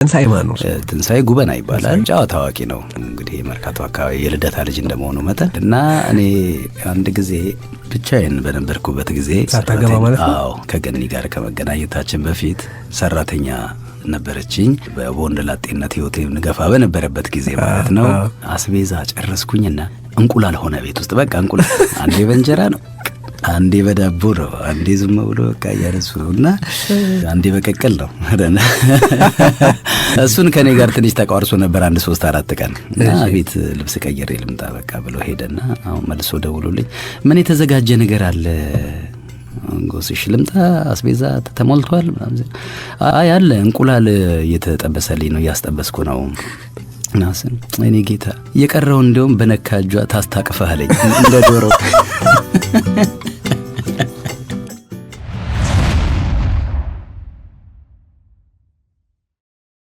ትንሳኤ ማን ነው? ትንሳኤ ጉበና ይባላል። ጫዋ ታዋቂ ነው እንግዲህ መርካቶ አካባቢ የልደታ ልጅ እንደመሆኑ መጠን እና እኔ አንድ ጊዜ ብቻዬን በነበርኩበት ጊዜ ሳታገባ ማለት ነው? አዎ ከገኒ ጋር ከመገናኘታችን በፊት ሰራተኛ ነበረችኝ። በወንድ ላጤነት ህይወቴ ንገፋ በነበረበት ጊዜ ማለት ነው። አስቤዛ ጨረስኩኝና እንቁላል ሆነ ቤት ውስጥ በቃ እንቁላል አንዴ በእንጀራ ነው አንዴ በዳቦ ነው አንዴ ዝም ብሎ በቃ ያረሱ እና አንዴ በቀቀል ነው እሱን ከኔ ጋር ትንሽ ተቋርሶ ነበር አንድ 3-4 ቀን እና ቤት ልብስ ቀይሬ ልምጣ በቃ ብሎ ሄደና አሁን መልሶ ደውሎልኝ ምን የተዘጋጀ ነገር አለ እንጎስሽ ልምጣ አስቤዛ ተሞልቷል ማለት አይ አለ እንቁላል እየተጠበሰልኝ ነው ያስጠበስኩ ነው ናስን እኔ ጌታ የቀረው እንደውም በነካጇ ታስታቅፈሃለኝ እንደ ዶሮ